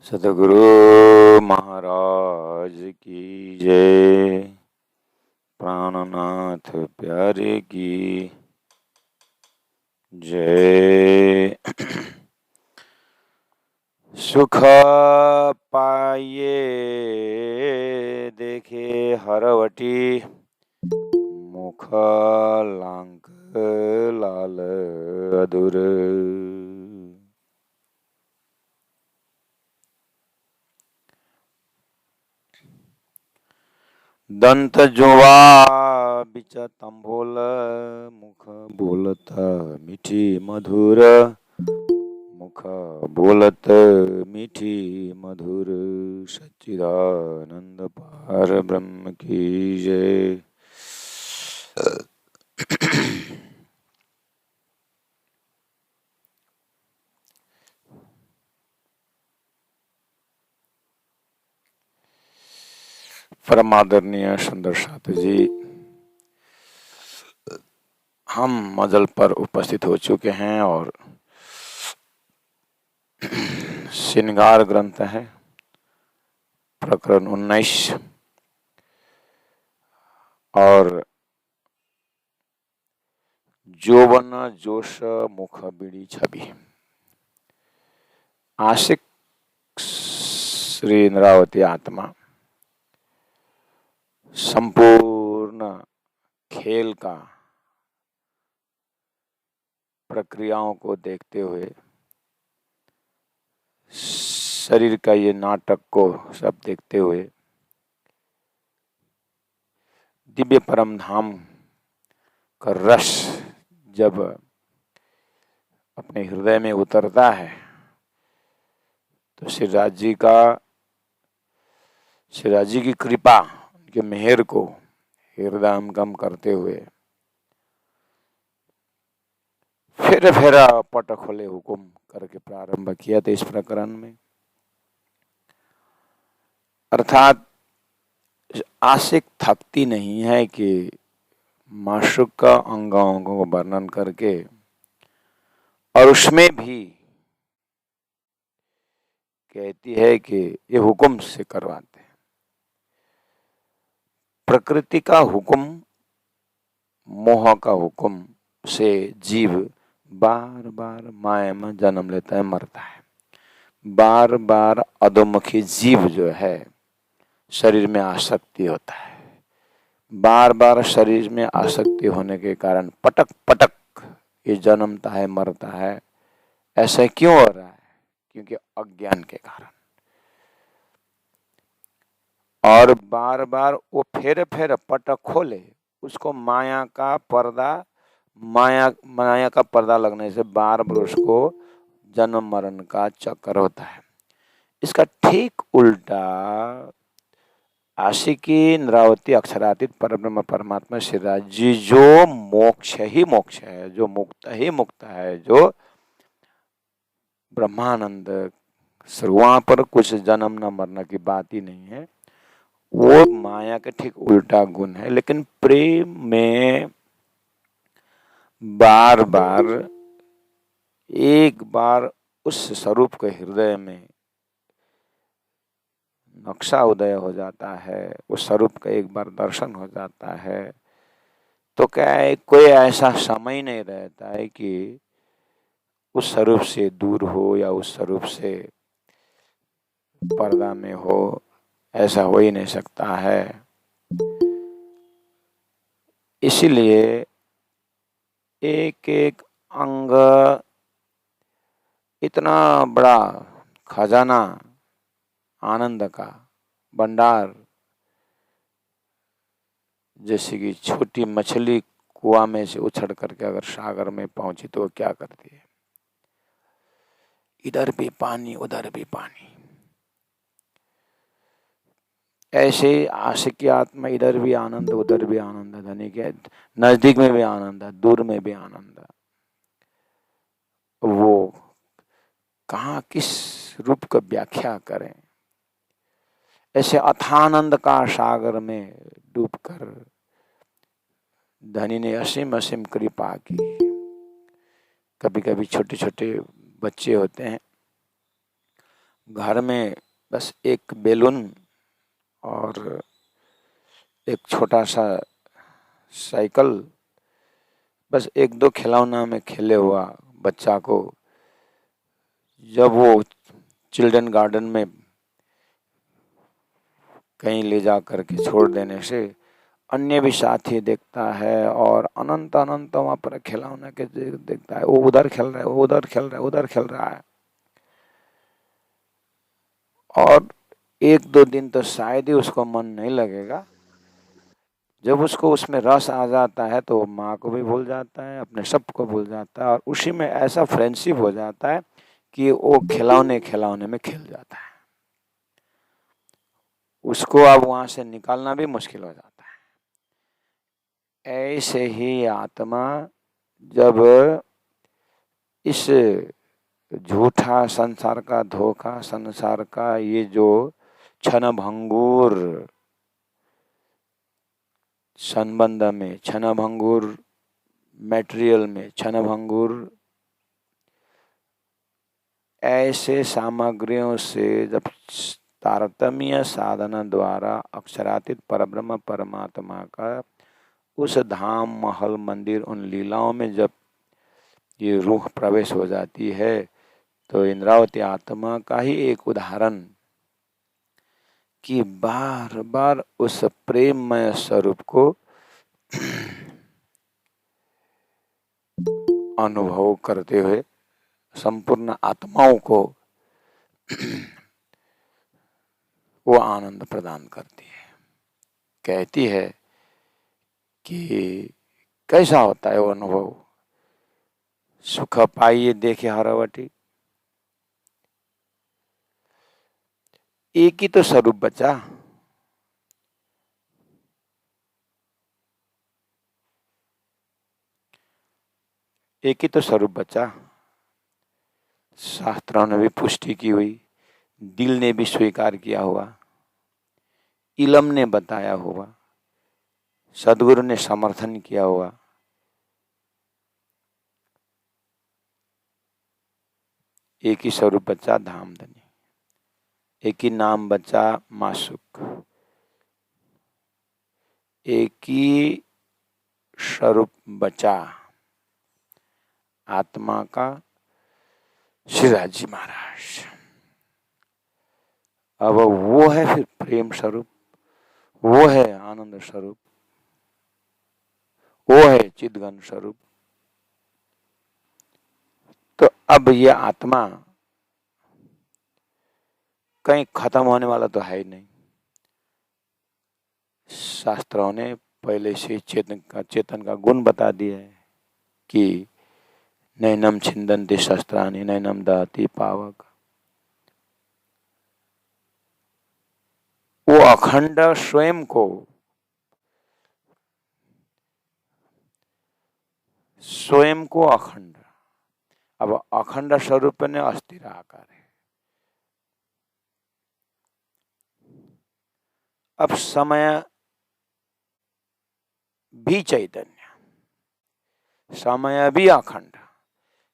सतगुरु महाराज की जय। प्राणनाथ प्यारे की जय। सुख पाइए देखे हरवटी, मुख लांक लाल अधुर। दंत जुवा बिच तंबोल, मुख बोलत मीठी मधुर। मुख बोलत मीठी मधुर, सच्चिदानंद पार ब्रह्म की जय। परमादरणीय सुंदर साथ जी, हम मजल पर उपस्थित हो चुके हैं और श्रृंगार ग्रंथ है प्रकरण 19 और जोवन जोश मुख बीड़ी छवि। आशिक श्री इंद्रावती आत्मा संपूर्ण खेल का प्रक्रियाओं को देखते हुए, शरीर का ये नाटक को सब देखते हुए दिव्य परम धाम का रस जब अपने हृदय में उतरता है तो श्री राज जी की कृपा, उनके मेहर को हृदयंगम करते हुए फिर पट खोले हुकुम करके प्रारंभ किया था इस प्रकरण में। अर्थात आशिक थकती नहीं है कि माशूक का अंगों को वर्णन करके और उसमें भी कहती है कि ये हुक्म से करवाते हैं। प्रकृति का हुक्म, मोह का हुक्म से जीव बार बार माया में जन्म लेता है, मरता है। बार बार अधोमुखी जीव जो है शरीर में आसक्ति होता है। बार बार शरीर में आसक्ति होने के कारण पटक पटक ये जन्मता है, मरता है। ऐसा क्यों हो रहा है? क्योंकि अज्ञान के कारण। और बार बार वो फिर पटक खोले, उसको माया का पर्दा लगने से बार बार उसको जन्म मरण का चक्कर होता है। इसका ठीक उल्टा आशिकी इंद्रावती अक्षरातीत परब्रह्म परमात्मा श्री राज जी जो मोक्ष ही मोक्ष है, जो मुक्त ही मुक्त है, जो ब्रह्मानंद, वहां पर कुछ जन्म न मरने की बात ही नहीं है। वो माया के ठीक उल्टा गुण है। लेकिन प्रेम में बार बार एक बार उस स्वरूप के हृदय में नक्शा उदय हो जाता है, उस स्वरूप का एक बार दर्शन हो जाता है तो क्या है, कोई ऐसा समय नहीं रहता है कि उस स्वरूप से दूर हो या उस स्वरूप से पर्दा में हो। ऐसा हो ही नहीं सकता है। इसीलिए एक एक अंग इतना बड़ा खजाना, आनंद का भंडार, जैसे कि छोटी मछली कुआं में से उछड़ करके अगर सागर में पहुंची तो वो क्या करती है? इधर भी पानी उधर भी पानी। ऐसे आशिक की आत्मा, इधर भी आनंद उधर भी आनंद, धनी के नजदीक में भी आनंद है, दूर में भी आनंद है। वो कहाँ किस रूप का व्याख्या करें? ऐसे अथानंद का सागर में डूबकर धनी ने असीम असीम कृपा की। कभी कभी छोटे छोटे बच्चे होते हैं, घर में बस एक बैलून और एक छोटा सा साइकिल, बस एक दो खिलौना में खेले हुआ बच्चा को जब वो चिल्ड्रन गार्डन में कहीं ले जा करके छोड़ देने से अन्य भी साथी देखता है और अनंत अनंत वहाँ पर खिलौने के देखता है, वो उधर खेल रहा है, वो उधर खेल रहा है, उधर खेल रहा है। और एक दो दिन तो शायद ही उसको मन नहीं लगेगा। जब उसको उसमें रस आ जाता है तो वो माँ को भी भूल जाता है, अपने सबको भूल जाता है और उसी में ऐसा फ्रेंडशिप हो जाता है कि वो खिलौने खिलौने में खेल जाता है। उसको अब वहां से निकालना भी मुश्किल हो जाता है। ऐसे ही आत्मा जब इस झूठा संसार का धोखा, संसार का ये जो क्षणभंगुर संबंध में, क्षणभंगुर मटेरियल में, क्षणभंगुर ऐसे सामग्रियों से जब तारतम्य साधना द्वारा अक्षरातीत परब्रह्म परमात्मा का उस धाम महल मंदिर उन लीलाओं में जब ये रूह प्रवेश हो जाती है तो इंद्रावती आत्मा का ही एक उदाहरण कि बार बार उस प्रेममय स्वरूप को अनुभव करते हुए संपूर्ण आत्माओं को वो आनंद प्रदान करती है। कहती है कि कैसा होता है वो अनुभव, सुख पाइए देखे हरवटी, एक ही तो स्वरूप बचा, एक ही तो स्वरूप बचा। शास्त्रों ने भी पुष्टि की हुई, दिल ने भी स्वीकार किया हुआ, इलम ने बताया हुआ, सदगुरु ने समर्थन किया हुआ। एक ही स्वरूप बचा धामधनी, एक ही नाम बचा मासुक, एक ही स्वरूप बचा आत्मा का शिवराज जी महाराज। अब वो है फिर प्रेम स्वरूप, वो है आनंद स्वरूप, वो है चिदघन स्वरूप। तो अब ये आत्मा कहीं खत्म होने वाला तो है ही नहीं। शास्त्रों ने पहले से चेतन का गुण बता दिया है कि नैनम छिंदन्ति शस्त्राणि नैनम दहति पावक। वो अखंड स्वयं को, स्वयं को अखंड, अब अखंड स्वरूप ने अस्थिर आकार है। अब समय भी चैतन्य, समय भी अखंड,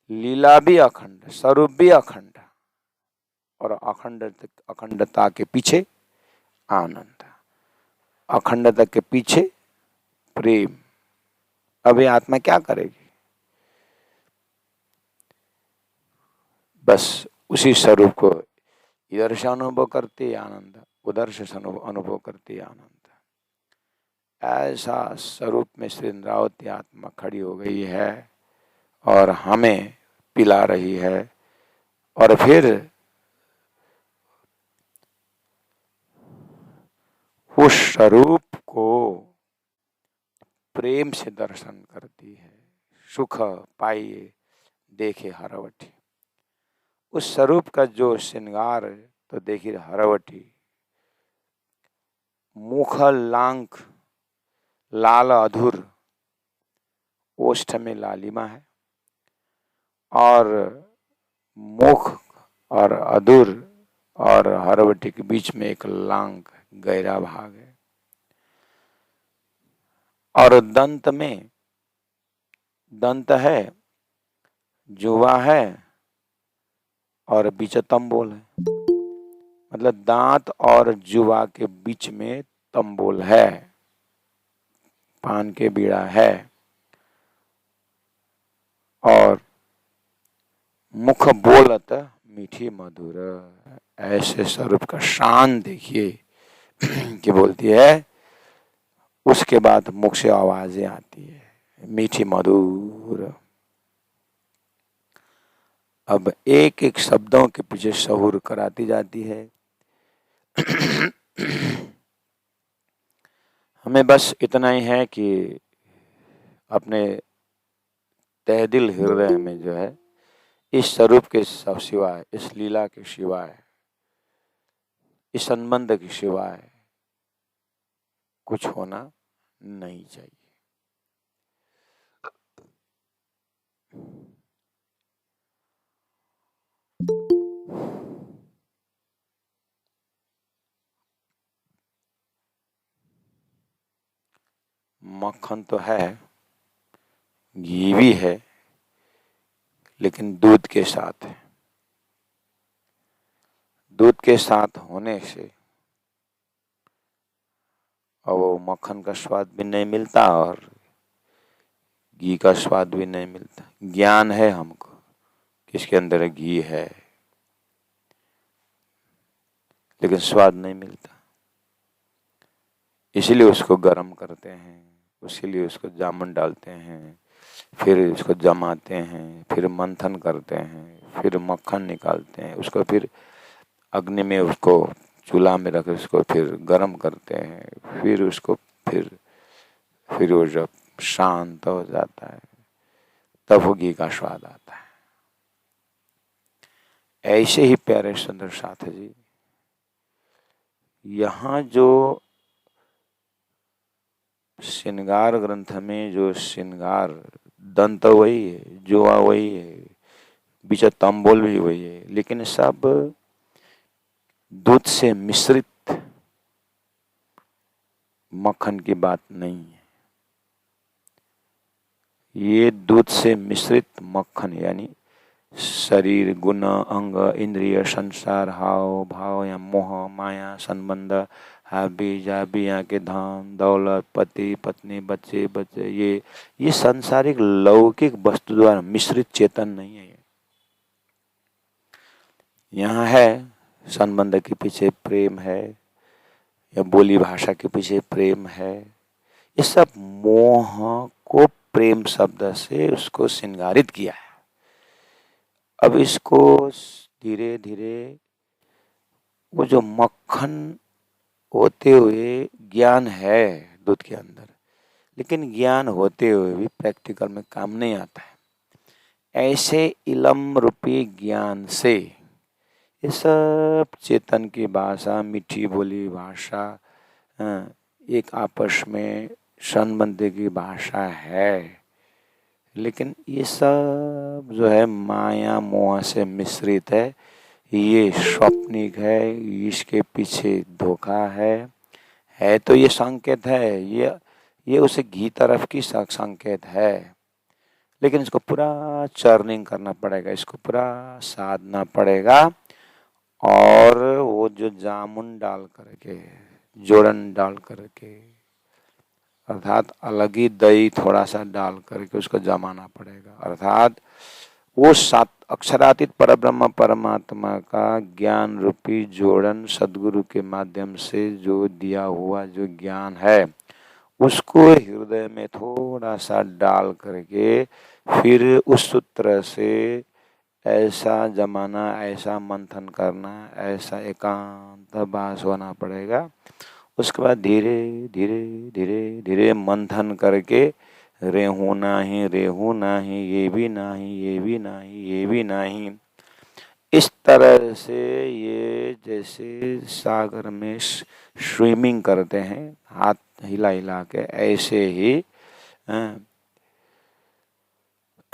लीला भी अखंड, स्वरूप भी अखंड और अखंडता के पीछे आनंद, अखंडता के पीछे प्रेम। अब ये आत्मा क्या करेगी? बस उसी स्वरूप को इधर से अनुभव करते आनंद, उधर से अनुभव करते आनंद। ऐसा स्वरूप में श्री इंद्रावती आत्मा खड़ी हो गई है और हमें पिला रही है। और फिर उस स्वरूप को प्रेम से दर्शन करती है। सुख पाइए देखे हरवटी, उस स्वरूप का जो श्रृंगार तो देखिए हरवटी, मुख लांक लाल अधुर, ओष्ठ में लालिमा है और मुख और अधुर और हरवटी के बीच में एक लांक गहरा भाग है और दंत में दंत है, जुवा है और बीच तंबोल है। मतलब दांत और जुबा के बीच में तंबोल है, पान के बीड़ा है, और मुख बोलत मीठी मधुर। ऐसे स्वरूप का शान देखिए कि बोलती है, उसके बाद मुख से आवाजें आती है मीठी मधुर। अब एक एक शब्दों के पीछे शहुर कराती जाती है। हमें बस इतना ही है कि अपने तहे दिल हृदय में जो है इस स्वरूप के सिवाय, इस लीला के सिवाय, इस संबंध के सिवाय कुछ होना नहीं चाहिए। मक्खन तो है, घी भी है, लेकिन दूध के साथ है। दूध के साथ होने से और वो मक्खन का स्वाद भी नहीं मिलता और घी का स्वाद भी नहीं मिलता। ज्ञान है हमको किसके अंदर घी है, लेकिन स्वाद नहीं मिलता। इसीलिए उसको गर्म करते हैं, इसीलिए उसको जामुन डालते हैं, फिर उसको जमाते हैं, फिर मंथन करते हैं, फिर मक्खन निकालते हैं, उसको फिर अग्नि में, उसको चूल्हा में रख उसको फिर गर्म करते हैं, फिर उसको फिर वो जब शांत हो जाता है तब वो घी का स्वाद आता है। ऐसे ही प्यारे सुंदर साथ जी, यहाँ जो श्रृंगार ग्रंथ में जो श्रृंगार दंत वही है, जुआ वही है, बीच तंबोल भी वही है, लेकिन सब दूध से मिश्रित मक्खन की बात नहीं है। ये दूध से मिश्रित मक्खन यानी शरीर, गुण, अंग, इंद्रिय, संसार, हाव भाव या मोह, माया, संबंध, हाबी जाबी, यहाँ के धन दौलत, पति पत्नी, बच्चे बच्चे, ये सांसारिक लौकिक वस्तु द्वारा मिश्रित चेतन नहीं है। यहाँ है संबंध के पीछे प्रेम है, या बोली भाषा के पीछे प्रेम है, ये सब मोह को प्रेम शब्द से उसको श्रृंगारित किया है। अब इसको धीरे धीरे वो जो मक्खन होते हुए ज्ञान है दूध के अंदर, लेकिन ज्ञान होते हुए भी प्रैक्टिकल में काम नहीं आता है। ऐसे इलम रूपी ज्ञान से ये सब चेतन की भाषा, मीठी बोली भाषा, एक आपस में संबंध की भाषा है, लेकिन ये सब जो है माया मोह से मिश्रित है। ये स्वप्निक है, इसके पीछे धोखा है तो ये संकेत है, ये उसे घी तरफ की संकेत है, लेकिन इसको पूरा चर्निंग करना पड़ेगा, इसको पूरा साधना पड़ेगा। और वो जो जामुन डाल करके, जोड़न डाल करके, अर्थात अलग ही दही थोड़ा सा डाल करके उसको जमाना पड़ेगा। अर्थात वो सात अक्षरातीत परब्रह्म परमात्मा का ज्ञान रूपी जोड़न सदगुरु के माध्यम से जो दिया हुआ जो ज्ञान है, उसको हृदय में थोड़ा सा डाल करके फिर उस सूत्र से ऐसा जमाना, ऐसा मंथन करना, ऐसा एकांत भास होना पड़ेगा। उसके बाद धीरे धीरे धीरे धीरे मंथन करके रेहू नाही, रेहू नाही, ये भी नहीं, ये भी नहीं, ये भी नहीं, इस तरह से ये जैसे सागर में स्विमिंग करते हैं हाथ हिला हिला के, ऐसे ही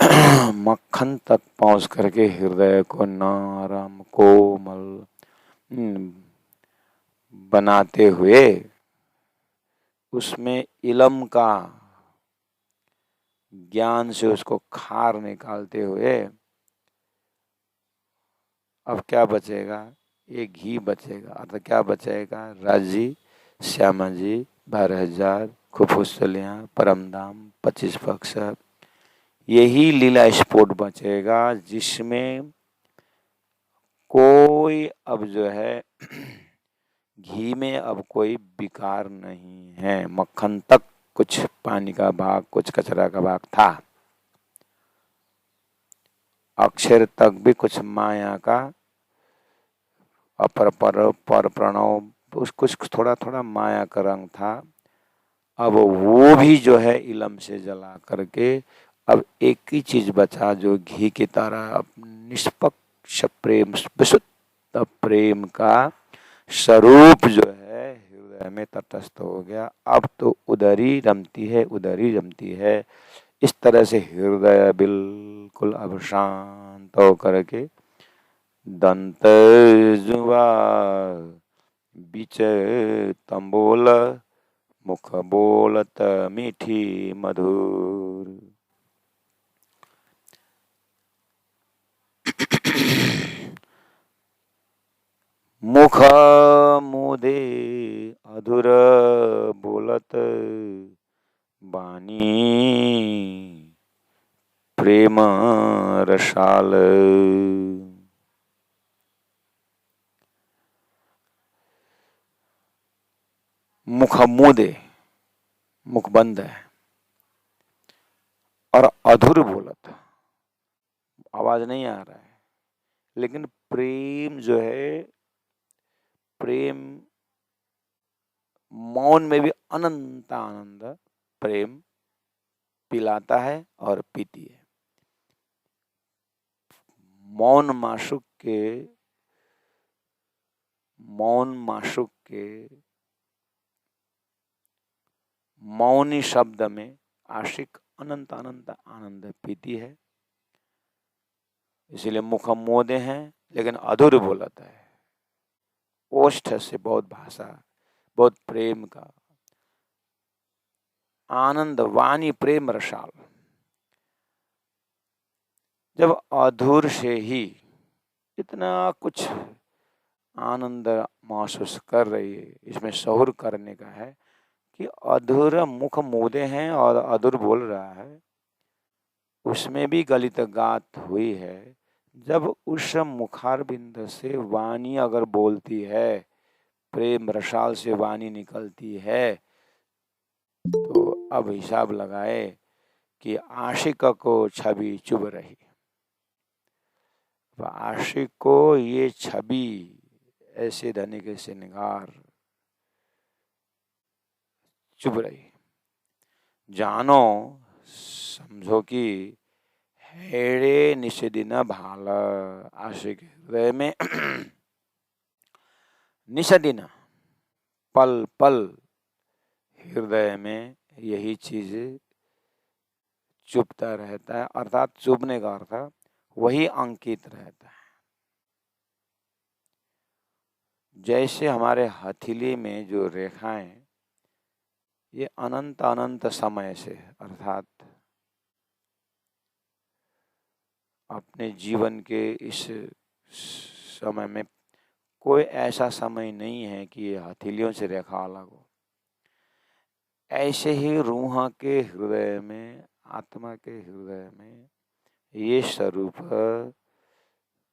मक्खन तक पहुंच करके हृदय को नरम कोमल बनाते हुए उसमें इलम का ज्ञान से उसको खार निकालते हुए अब क्या बचेगा, ये घी बचेगा। अर्थात क्या बचेगा? राजी, श्यामा जी, 12,000, खुफुसलियाँ, परमधाम, 25 पक्ष, यही लीला स्पोर्ट बचेगा जिसमें कोई अब जो है घी में अब कोई विकार नहीं है। मक्खन तक कुछ पानी का भाग, कुछ कचरा का भाग था। अक्षर तक भी कुछ माया का अपर पर प्रणव, कुछ थोड़ा थोड़ा माया का रंग था। अब वो भी जो है इलम से जला करके अब एक ही चीज बचा जो घी की तरह निष्पक्ष प्रेम, विशुद्ध प्रेम का स्वरूप जो है हृदय में तटस्थ हो गया। अब तो उधर ही रमती है, उधर ही रमती है। इस तरह से हृदय बिल्कुल अब शांत हो करके दंत जुबा बीच तंबोल, मुख बोलत मीठी मधुर। मुख मुदे अधुर बोलत बानी प्रेम रसाल। मुख मुदे, मुख बंद है और अधुर बोलत, आवाज नहीं आ रहा है, लेकिन प्रेम जो है, प्रेम मौन में भी अनंत आनंद प्रेम पिलाता है और पीती है। मौन माशुक के, मौन माशुक के मौनी शब्द में आशिक अनंत अनंत आनंद पीती है। इसीलिए मुख मोदे हैं लेकिन अधूर बोलता है। ओष्ठ से बहुत भाषा, बहुत प्रेम का आनंद, वाणी प्रेम रसाल। जब अधूर से ही इतना कुछ आनंद महसूस कर रही है, इसमें शहुर करने का है कि अधूर मुख मोदे हैं और अधूर बोल रहा है, उसमें भी गलित गात हुई है। जब उस मुखारबिंद से वाणी अगर बोलती है, प्रेम रसाल से वाणी निकलती है, तो अब हिसाब लगाए कि आशिक को छवि चुभ रही। आशिक को ये छवि ऐसे धनी के श्रृंगार चुभ रही। जानो समझो कि हेड़े निषेदिन भाल, आशिक हृदय में निषदिन पल पल हृदय में यही चीज चुभता रहता है। अर्थात चुभने का अर्थ वही अंकित रहता है। जैसे हमारे हथेली में जो रेखाएं, ये अनंत अनंत समय से, अर्थात अपने जीवन के इस समय में कोई ऐसा समय नहीं है कि ये हथेलियों से रेखा अलग हो। ऐसे ही रूह के हृदय में, आत्मा के हृदय में ये स्वरूप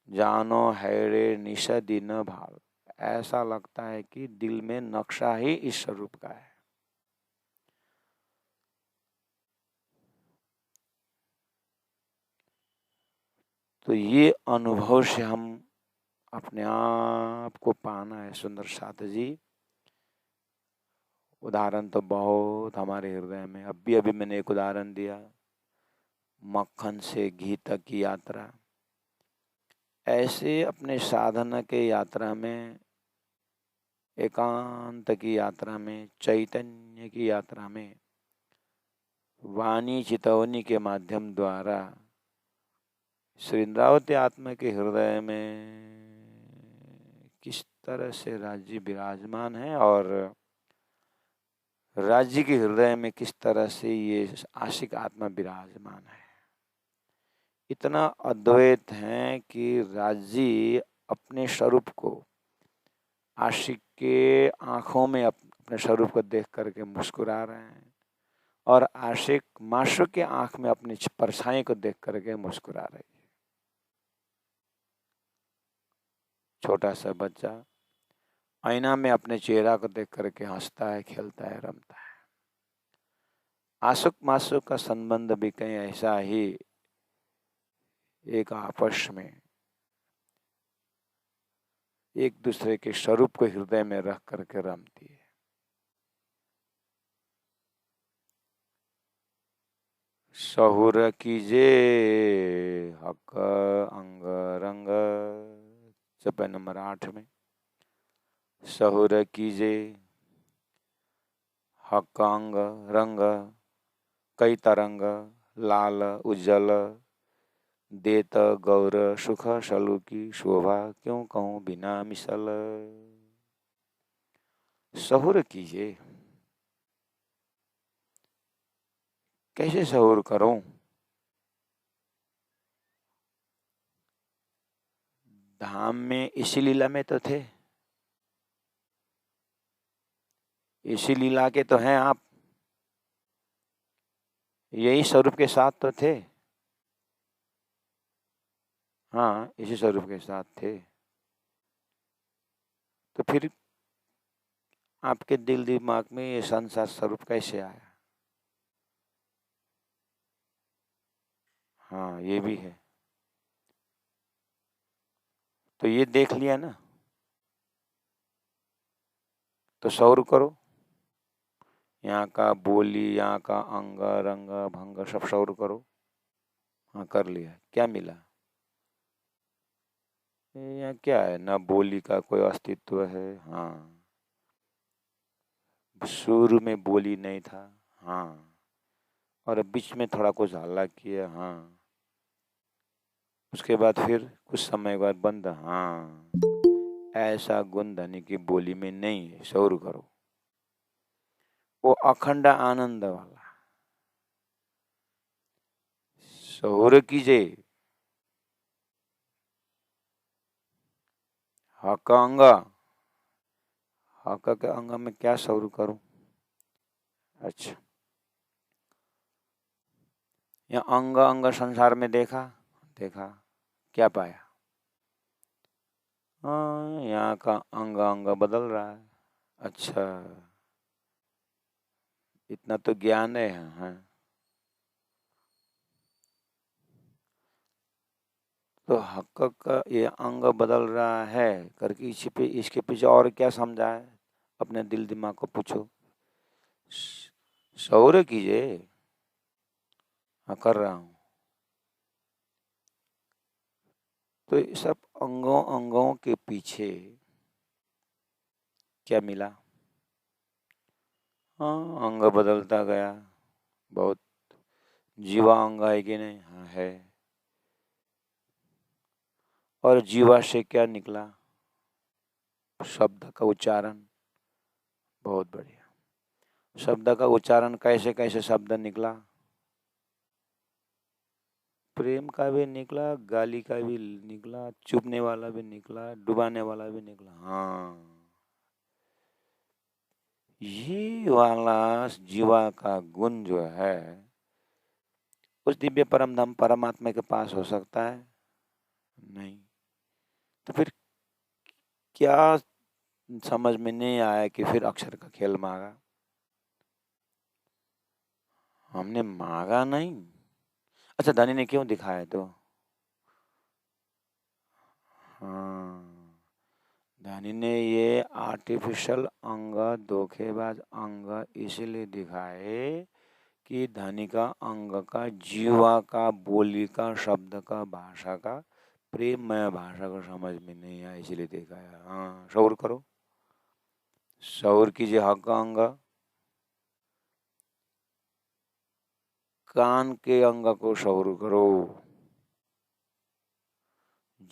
जानो हैरे निशा दिन भाल, ऐसा लगता है कि दिल में नक्शा ही इस स्वरूप का है। तो ये अनुभव से हम अपने आप को पाना है। सुंदर साथ जी, उदाहरण तो बहुत हमारे हृदय में। अभी मैंने एक उदाहरण दिया, मक्खन से घी तक की यात्रा। ऐसे अपने साधना के यात्रा में, एकांत की यात्रा में, चैतन्य की यात्रा में, वाणी चितौनी के माध्यम द्वारा श्री इंद्रावती आत्मा के हृदय में किस तरह से राज्य विराजमान है और राज्य के हृदय में किस तरह से ये आशिक आत्मा विराजमान है। इतना अद्वैत है कि राज्य अपने स्वरूप को आशिक के आंखों में अपने स्वरूप को देख करके मुस्कुरा रहे हैं और आशिक माशूक के आंख में अपनी परछाई को देख करके मुस्कुरा रही है। छोटा सा बच्चा आईना में अपने चेहरा को देख करके हंसता है, खेलता है, रमता है। आशिक माशूक का संबंध भी कहीं ऐसा ही एक आपस में एक दूसरे के स्वरूप को हृदय में रख करके रमती है। सहूर कीजे हक अंग रंग, चौपाई नंबर 8 में। सहूर कीजे हक अंग रंग, कई तरंग लाल उज्जल, देत गौर सुख सलू की शोभा, क्यों कहूँ बिना मिसल। सहूर कीजिए, कैसे सहूर करूं? धाम में इसी लीला में तो थे, इसी लीला के तो हैं आप, यही स्वरूप के साथ तो थे। हाँ, इसी स्वरूप के साथ थे, तो फिर आपके दिल दिमाग में ये संसार स्वरूप कैसे आया? हाँ, ये भी है। तो ये देख लिया ना, तो सौर करो। यहाँ का बोली, यहाँ का अंग रंग भंग सब सौर करो। हाँ, कर लिया, क्या मिला? यहाँ क्या है? ना बोली का कोई अस्तित्व है, हाँ। शुरू में बोली नहीं था, हाँ। और बीच में थोड़ा कुछ हल्ला किया, हाँ। उसके बाद फिर कुछ समय बाद बंद, हाँ। ऐसा गुण धनी की बोली में नहीं है, सौर करो। वो अखंड आनंद वाला सौर कीजिए। हक अंग, हक के अंग में क्या सौर करूं? अच्छा, या अंग अंग संसार में देखा, देखा, क्या पाया? हाँ, यहाँ का अंग अंग बदल रहा है। अच्छा, इतना तो ज्ञान है, हाँ। तो हक का ये अंग बदल रहा है करके इसके पीछे और क्या समझा है? अपने दिल दिमाग को पूछो। सौर कीजिए। हाँ, कर रहा हूँ। तो ये सब अंगों अंगों के पीछे क्या मिला? हाँ, अंग बदलता गया, बहुत। जीवा अंग है कि नहीं? हाँ, है। और जीवा से क्या निकला? शब्द का उच्चारण। बहुत बढ़िया। शब्द का उच्चारण कैसे कैसे शब्द निकला? प्रेम का भी निकला, गाली का भी निकला, चुभने वाला भी निकला, डुबाने वाला भी निकला, हाँ। ये वाला जीवा का गुण जो है उस दिव्य परम धाम परमात्मा के पास हो सकता है? नहीं। तो फिर क्या समझ में नहीं आया कि फिर अक्षर का खेल मांगा? हमने मांगा नहीं। अच्छा, धनी ने क्यों दिखाया? तो हाँ, धनी ने ये आर्टिफिशियल अंग, धोखेबाज अंग इसलिए दिखाए कि धनी का अंग का, जीवा का, बोली का, शब्द का, भाषा का, प्रेममय भाषा को समझ में नहीं आया, इसलिए दिखाया। हाँ, सौर करो। सौर कीजिए हक अंग। कान के अंग को सौर करो,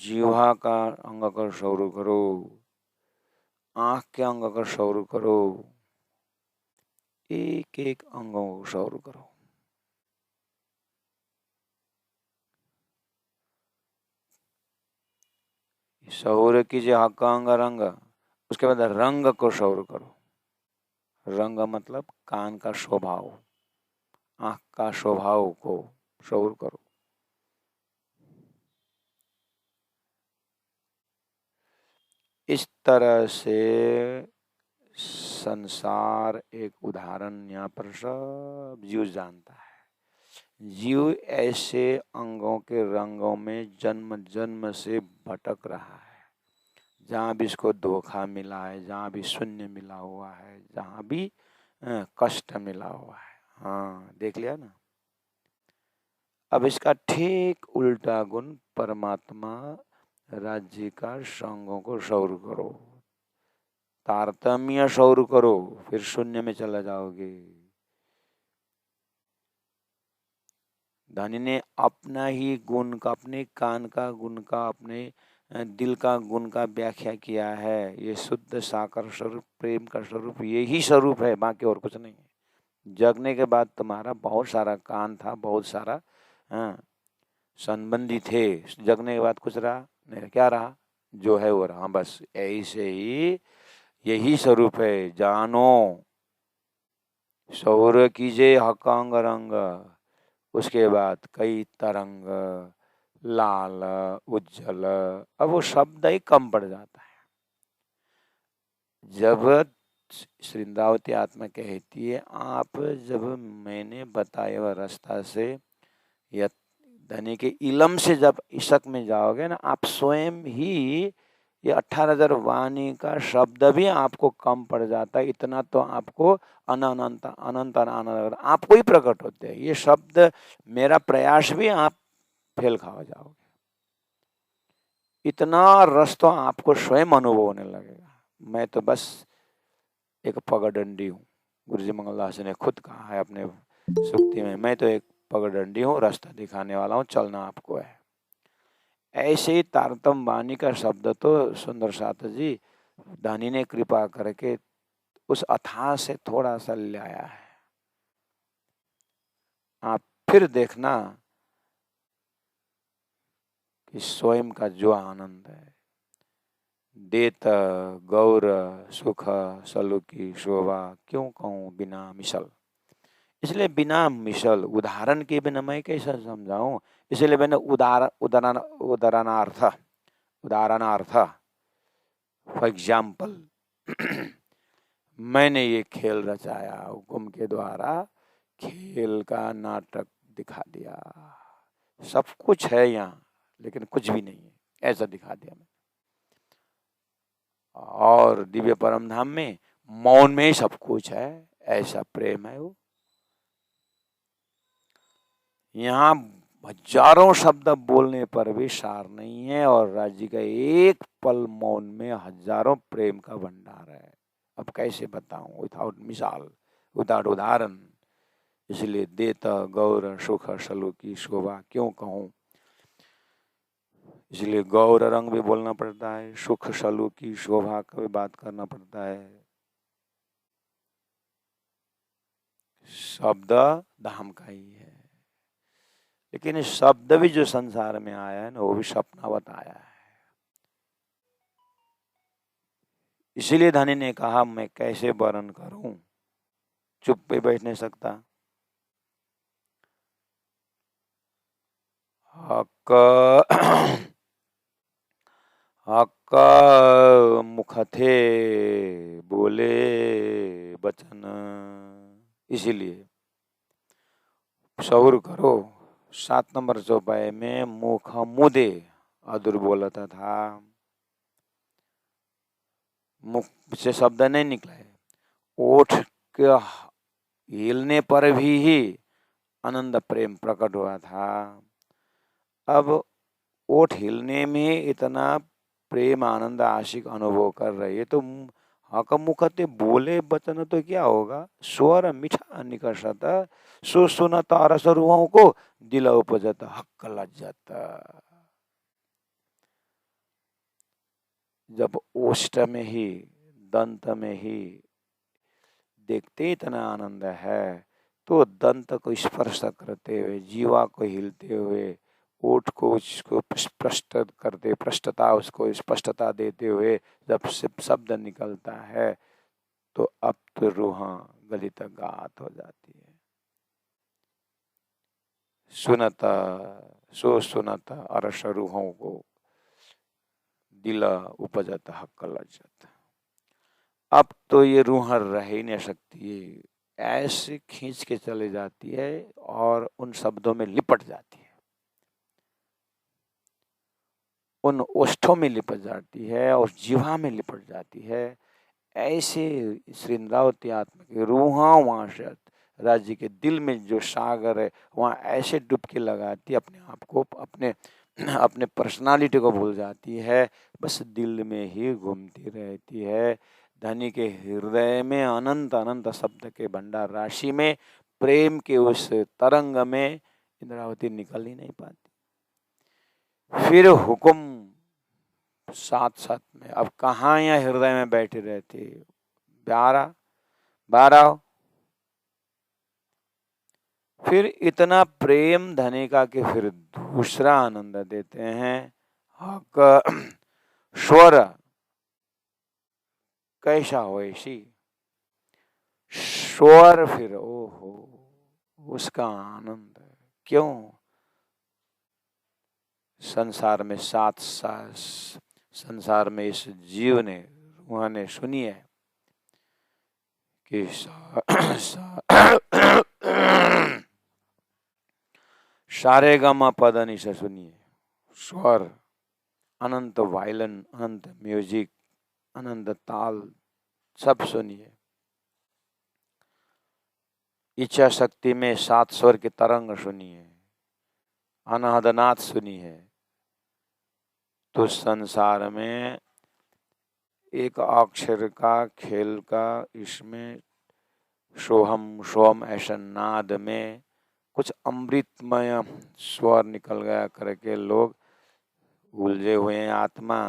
जीवा का अंग का सौर करो, आंख के अंग का सौर करो, एक एक अंगों को सौर करो। सौर कीजिए हक अंग रंग। उसके बाद रंग को शौर करो। रंग मतलब कान का स्वभाव, आंख का स्वभाव को शौर करो। इस तरह से संसार एक उदाहरण यहाँ पर सब जीव जानता है। जीव ऐसे अंगों के रंगों में जन्म जन्म से भटक रहा है। जहाँ भी इसको धोखा मिला है, जहाँ भी शून्य मिला हुआ है, जहाँ भी कष्ट मिला हुआ है, हाँ देख लिया ना। अब इसका ठीक उल्टा गुण परमात्मा राज्य का संगों को शौर करो, तारतम्य शौर करो, फिर शून्य में चला जाओगे। धनी ने अपना ही गुण का, अपने कान का गुण का, अपने दिल का गुण का व्याख्या किया है। ये शुद्ध साकार स्वरूप, प्रेम का स्वरूप यही स्वरूप है, बाकी और कुछ नहीं है। जगने के बाद तुम्हारा बहुत सारा कान था, बहुत सारा संबंधी थे, जगने के बाद कुछ रहा नहीं। क्या रहा? जो है वो रहा, बस ऐसे ही यही स्वरूप है। जानो सौर कीजे हकांग रंग, उसके बाद कई तरंग, लाल, उज्जवल। अब वो शब्द ही कम पड़ जाता है। जब श्रृंदावती आत्मा कहती है, आप जब मैंने बताया हुआ रास्ता से या धनी के इलम से जब इशक में जाओगे ना, आप स्वयं ही ये 18,000 वाणी का शब्द भी आपको कम पड़ जाता है। इतना तो आपको अनंत अनंत आनंद आपको ही प्रकट होते हैं। ये शब्द मेरा प्रयास भी आप फेल खा जाओगे। इतना रस तो आपको स्वयं अनुभव होने लगेगा। मैं तो बस एक पगडंडी हूँ। गुरुजी मंगलदास ने खुद कहा है अपने सुक्ति में, मैं तो एक पगडंडी हूँ, रास्ता दिखाने वाला हूँ, चलना आपको है। ऐसे ही तारतम वाणी का शब्द तो सुंदर साथ जी धनी ने कृपा करके उस अथाह से थोड़ा सा ले आया है। आप फिर देखना कि स्वयं का जो आनंद है, देत गौर सुख सलुकी शोभा, क्यों कहूँ बिना मिसल। इसलिए बिना मिसल, उदाहरण के बिना मैं कैसे समझाऊं, इसलिए मैंने उदाहरणार्थ फॉर एग्जाम्पल मैंने ये खेल रचाया, हुक्म के द्वारा खेल का नाटक दिखा दिया। सब कुछ है यहाँ लेकिन कुछ भी नहीं है, ऐसा दिखा दिया मैंने। और दिव्य परम धाम में मौन में ही सब कुछ है, ऐसा प्रेम है वो। यहाँ हजारों शब्द बोलने पर भी सार नहीं है, और राज्य का एक पल मौन में हजारों प्रेम का भंडार है। अब कैसे बताऊं विदाउट मिसाल, विदाउट उदाहरण। इसलिए देता गौर सुख सलुकी शोभा, क्यों कहूं। इसलिए गौर रंग भी बोलना पड़ता है, सुख सलुकी शोभा का भी बात करना पड़ता है। शब्द धाम का ही है, लेकिन इस शब्द भी जो संसार में आया है ना, वो भी सपनावत आया है। इसीलिए धनी ने कहा, मैं कैसे वर्णन करूं, चुप पे बैठ नहीं सकता। हक हक मुख थे बोले बचन, इसीलिए शौर करो। 7 नंबर चौपाई में मुख मुदे अधुर बोलता था, मुख से शब्द नहीं निकला है, ओठ के हिलने पर भी आनंद प्रेम प्रकट हुआ था। अब ओठ हिलने में इतना प्रेम आनंद आशिक अनुभव कर रही है, तो हक मुखते बोले बचन तो क्या होगा, स्वर मीठा निकर्षत सो सुन तारस रुआओं को दिल उपजत हक लज्जत। जब ओष्ठ में ही, दंत में ही देखते इतना आनंद है, तो दंत को स्पर्श करते हुए, जीवा को हिलते हुए ओठ को उसको स्पष्ट करते, पृष्ठता उसको स्पष्टता देते हुए जब शब्द निकलता है तो अब तो रूहां गली तक गात हो जाती है। सुनता सो सुनता अरस रूहों को दिला उपजत हक लज्जत। अब तो ये रूह रह ही नहीं सकती, ऐसे खींच के चले जाती है और उन शब्दों में लिपट जाती है, उन ओष्ठों में लिपट जाती है और जीवा में लिपट जाती है। ऐसे श्री इंद्रावती आत्मा की रूहां वहां से राज्य के दिल में जो सागर है वहां ऐसे डुबकी लगाती, अपने आप को, अपने अपने पर्सनालिटी को भूल जाती है, बस दिल में ही घूमती रहती है। धनी के हृदय में अनंत अनंत शब्द के भंडार राशि में, प्रेम के उस तरंग में इंद्रावती निकल ही नहीं पाती। फिर हुक्म साथ साथ में, अब कहाँ यहाँ हृदय में बैठी रहती, बारह फिर इतना प्रेम धनी का कि फिर दूसरा आनंद देते हैं। हक स्वर कैसा हो ऐसी स्वर, फिर ओहो उसका आनंद। क्यों? संसार में संसार में इस जीव ने, रूह ने सुनी है कि सारे गमा पदनी से सुनिए, स्वर, अनंत वायलन, अनंत म्यूजिक, अनंत ताल, सब सुनिए। इच्छा शक्ति में 7 स्वर की तरंग सुनिए, अनाहदनाथ सुनिए। तो संसार में एक अक्षर का खेल का, इसमें सोहम सोम ऐसा नाद में कुछ अमृतमय स्वर निकल गया करके लोग उलझे हुए हैं आत्मा।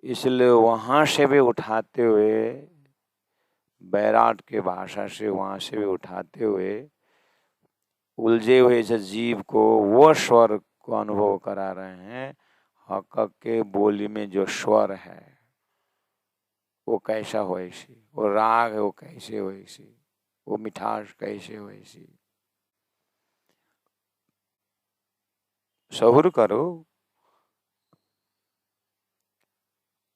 इसलिए वहां से भी उठाते हुए, बैराट के भाषा से वहां से भी उठाते हुए उलझे हुए इस जीव को वो स्वर को अनुभव करा रहे हैं। हक के बोली में जो स्वर है वो कैसा हो ऐसी, वो राग है वो कैसे हो ऐसी, वो मिठास कैसे हो ऐसी। सहूर करो।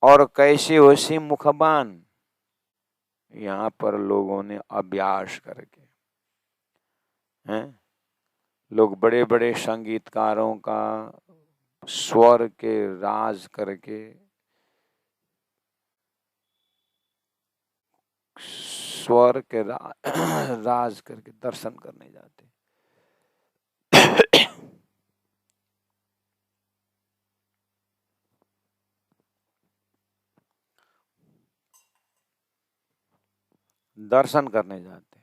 और कैसे वैसी मुखबान, यहाँ पर लोगों ने अभ्यास करके हैं, लोग बड़े बड़े संगीतकारों का स्वर के राज करके, स्वर के राज करके दर्शन करने जाते। दर्शन करने जाते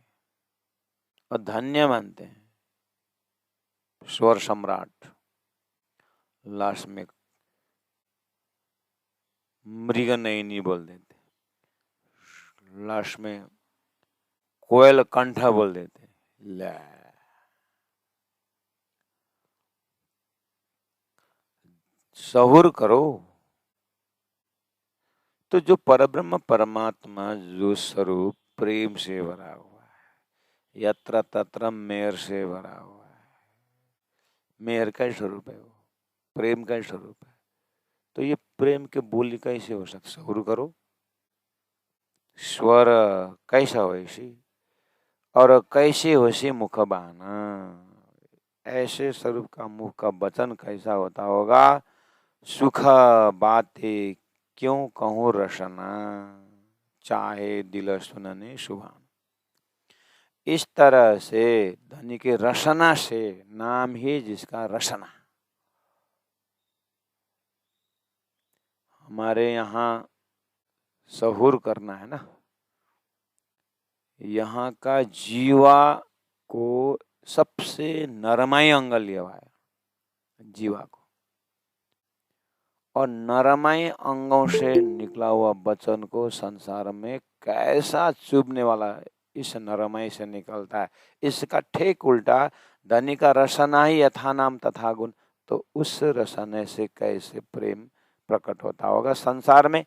और धन्य मानते हैं। स्वर सम्राट लास्ट में मृग नहीं बोल देते, लास्ट में कोयल कंठा बोल देते। ले सहूर करो। तो जो परब्रह्म परमात्मा जो स्वरूप प्रेम से भरा हुआ है, यत्र तत्र मेयर से भरा हुआ है, मेयर का स्वरूप है, वो प्रेम का स्वरूप है। तो ये प्रेम के बोली कैसे हो सकता? सहूर करो। स्वर कैसा हो ऐसी, और कैसे होशी मुख बहाना, ऐसे स्वरूप का मुख का वचन कैसा होता होगा। सुख बातें क्यों कहूँ रसना, चाहे दिल सुनने सुभान। इस तरह से धनी के रसना से, नाम ही जिसका रसना। हमारे यहाँ सहूर करना है ना, यहाँ का जीवा को सबसे नरमाई अंग लिया हुआ है, जीवा को, और नरमाई अंगों से निकला हुआ वचन को संसार में कैसा चुभने वाला है, इस नरमाई से निकलता है। इसका ठीक उल्टा धनी का रसना ही यथा नाम तथा गुण, तो उस रसने से कैसे प्रेम प्रकट होता होगा। संसार में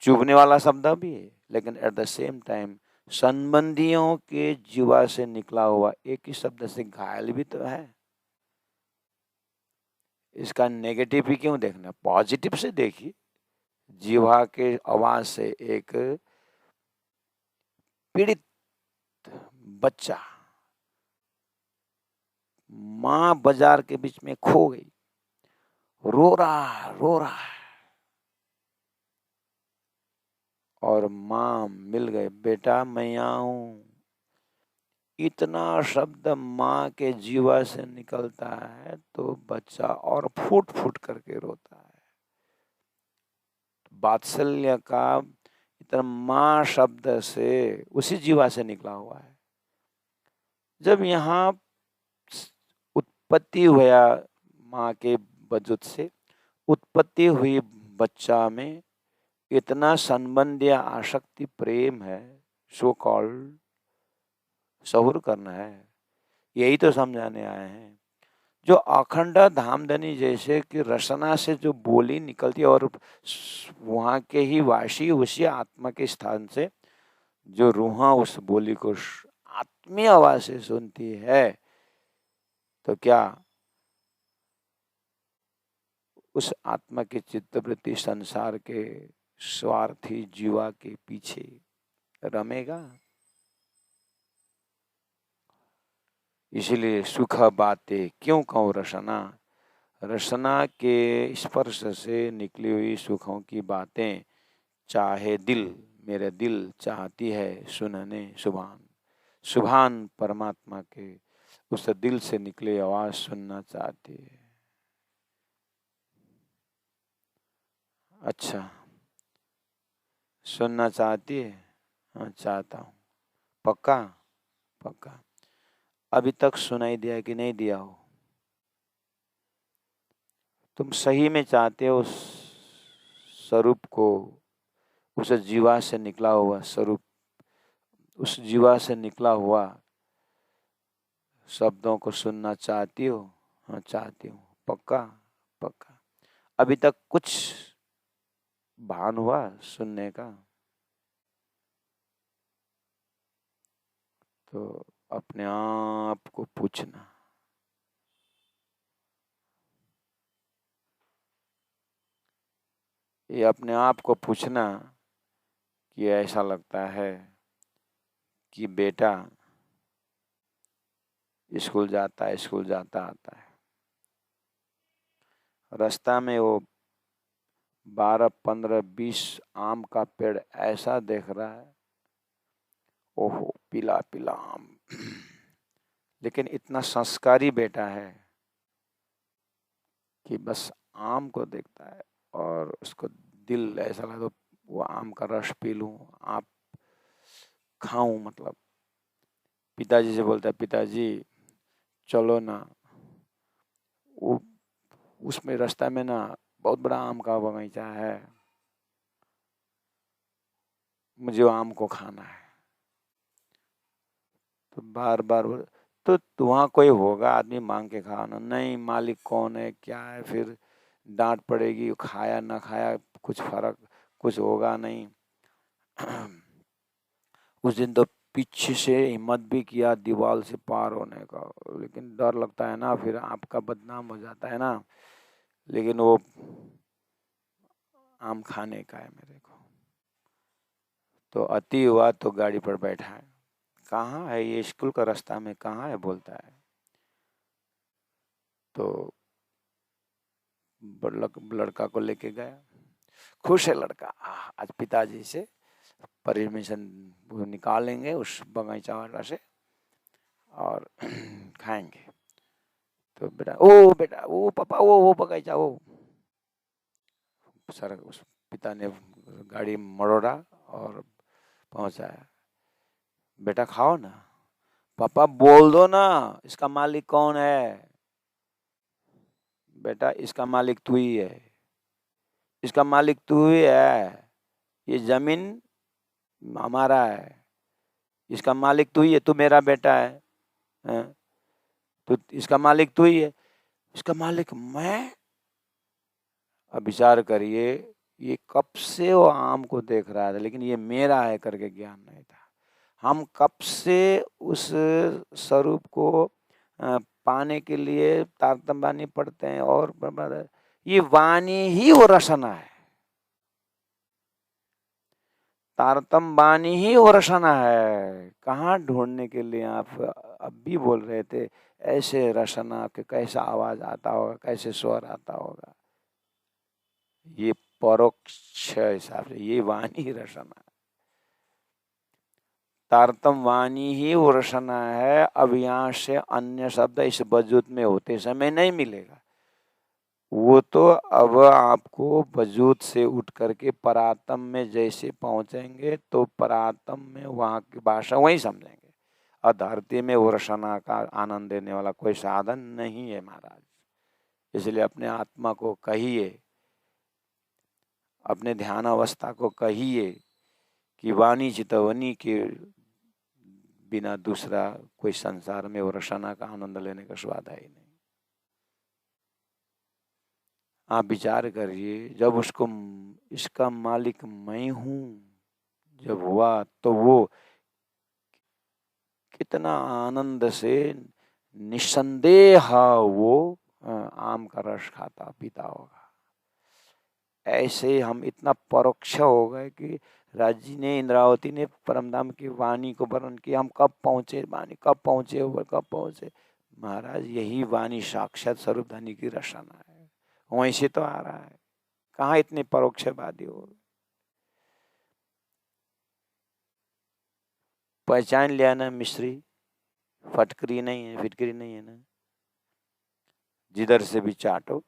चुभने वाला शब्द भी है, लेकिन एट द सेम टाइम संबंधियों के जीवा से निकला हुआ एक ही शब्द से घायल भी तो है। इसका नेगेटिव ही क्यों देखना, पॉजिटिव से देखिए। जीवा के आवाज से एक पीड़ित बच्चा, माँ बाजार के बीच में खो गई, रो रहा है, और माँ मिल गए, बेटा मैं आऊं। इतना शब्द माँ के जीवा से निकलता है तो बच्चा और फूट फूट करके रोता है। वात्सल्य का इतना माँ शब्द से उसी जीवा से निकला हुआ है। जब यहाँ उत्पत्ति हुआ माँ के वजूद से, उत्पत्ति हुई बच्चा में इतना संबंध या आसक्ति प्रेम है, सो कॉल्ड सहूर करना है, यही तो समझाने आए हैं। जो अखंड धामधनी जैसे कि रसना से जो बोली निकलती है और वहाँ के ही वासी उसी आत्मा के स्थान से जो रूह उस बोली को आत्मीय आवाज से सुनती है, तो क्या उस आत्मा की चित्तवृत्ति संसार के स्वार्थी जीवा के पीछे रमेगा? इसलिए सुख बातें क्यों कहूँ रसना, रसना के स्पर्श से निकली हुई सुखों की बातें चाहे दिल, मेरे दिल चाहती है सुनने सुभान, सुभान परमात्मा के उस दिल से निकले आवाज सुनना चाहती है। अच्छा, सुनना चाहती है? हाँ चाहता हूँ। पक्का? पक्का। अभी तक सुनाई दिया कि नहीं दिया हो? तुम सही में चाहते हो उस स्वरूप को, उस जीवा से निकला हुआ स्वरूप, उस जीवा से निकला हुआ शब्दों को सुनना चाहती हो? हाँ चाहती हूँ। पक्का? पक्का। अभी तक कुछ भान हुआ सुनने का? तो अपने आप को पूछना, ये अपने आप को पूछना कि ऐसा लगता है कि बेटा स्कूल जाता आता है, रास्ता में वो 12, 15, 20 आम का पेड़ ऐसा देख रहा है, ओहो पीला पीला आम, लेकिन इतना संस्कारी बेटा है कि बस आम को देखता है और उसको दिल ऐसा लगा तो वो आम का रस पी लूं, आप खाऊं, मतलब पिताजी से बोलता है पिताजी चलो ना, वो उसमें रास्ता में ना बहुत बड़ा आम का बगीचा है, मुझे आम को खाना है। तो बार बार तो वहाँ कोई होगा आदमी मांग के खाना, नहीं मालिक कौन है क्या है, फिर डांट पड़ेगी, खाया ना खाया कुछ फर्क कुछ होगा नहीं। उस दिन तो पीछे से हिम्मत भी किया दीवार से पार होने का, लेकिन डर लगता है ना, फिर आपका बदनाम हो जाता है ना, लेकिन वो आम खाने का है मेरे को। तो अति हुआ तो गाड़ी पर बैठा है, कहाँ है ये स्कूल का रास्ता में कहाँ है बोलता है। तो लड़का को लेके गया, खुश है लड़का, आज पिताजी से परमिशन निकालेंगे उस बगीचा वाला से और खाएंगे। तो बेटा वो पापा वो बगीचा वो, सर उस पिता ने गाड़ी मरोड़ा और पहुंचाया। बेटा खाओ ना, पापा बोल दो ना इसका मालिक कौन है। बेटा इसका मालिक तू ही है, इसका मालिक तू ही है, ये जमीन हमारा है, इसका मालिक तू ही है, तू मेरा बेटा है। तो इसका मालिक तू ही है। इसका मालिक मैं। अब विचार करिए, ये कब से वो आम को देख रहा था, लेकिन ये मेरा है करके ज्ञान नहीं था। हम कब से उस स्वरूप को पाने के लिए तारतम्य वाणी पढ़ते हैं, और ये वाणी ही वो रसना है, तारतम्य वाणी ही वो रसना है। कहाँ ढूंढने के लिए आप अब भी बोल रहे थे, ऐसे रसना के कैसा आवाज आता होगा, कैसे स्वर आता होगा। ये परोक्ष हिसाब से ये वाणी रसना है, तारतम्य वाणी ही वो रसना है। अब यहाँ से अन्य शब्द इस वजूद में होते समय नहीं मिलेगा। वो तो अब आपको वजूद से उठ करके परातम में जैसे पहुंचेंगे तो परातम में वहाँ की भाषा वही समझेंगे। और धरती में वो रसना का आनंद देने वाला कोई साधन नहीं है महाराज। इसलिए अपने आत्मा को कहिए, अपने ध्यान अवस्था को कहिए कि वाणी चितवनी के बिना दूसरा कोई संसार में वो रसना का आनंद लेने का स्वाद है ही नहीं। आप विचार करिए, जब उसको इसका मालिक मैं हूं जब हुआ तो वो कितना आनंद से निसंदेह वो आम का रस खाता पीता होगा। ऐसे हम इतना परोक्ष हो गए कि राजी ने, इंद्रावती ने परमधाम की वाणी को वर्णन किया। हम कब पहुंचे, वाणी कब पहुंचे, ऊपर कब पहुंचे। महाराज यही वाणी साक्षात स्वरूप धनी की रसना है, वहीं से तो आ रहा है। कहाँ इतने परोक्षवादी हो। पहचान लिया ना मिश्री, फटकरी नहीं है, फिटकरी नहीं है ना, जिधर से भी चाटो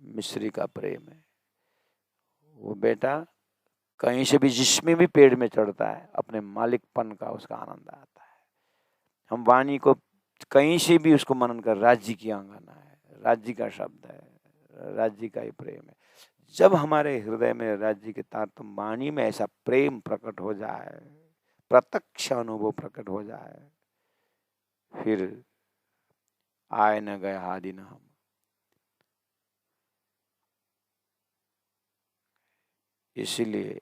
मिश्री का प्रेम है। वो बेटा कहीं से भी जिसमें भी पेड़ में चढ़ता है, अपने मालिकपन का उसका आनंद आता है। हम वाणी को कहीं से भी उसको मनन कर, राज्य की आंगना है, राज्य का शब्द है, राज्य का ही प्रेम है। जब हमारे हृदय में राज्य के तारतम्य वाणी में ऐसा प्रेम प्रकट हो जाए, प्रत्यक्ष अनुभव प्रकट हो जाए, फिर आए न गए हादि न हम। इसलिए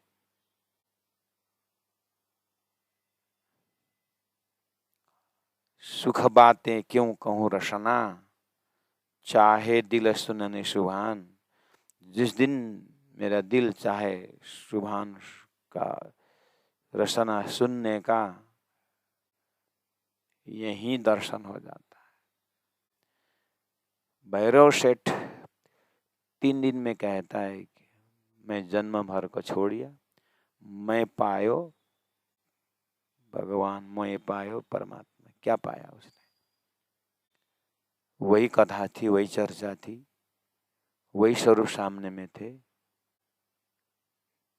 सुख बातें क्यों कहूँ रसना, चाहे दिल सुनने सुभान। जिस दिन मेरा दिल चाहे सुभान का रसना सुनने का, यही दर्शन हो जाता है। भैरव सेठ 3 दिन में कहता है कि मैं जन्म भर को छोड़िया, मैं पायो भगवान, मैं पायो परमात्मा। क्या पाया उसने? वही कथा थी, वही चर्चा थी, वही स्वरूप सामने में थे।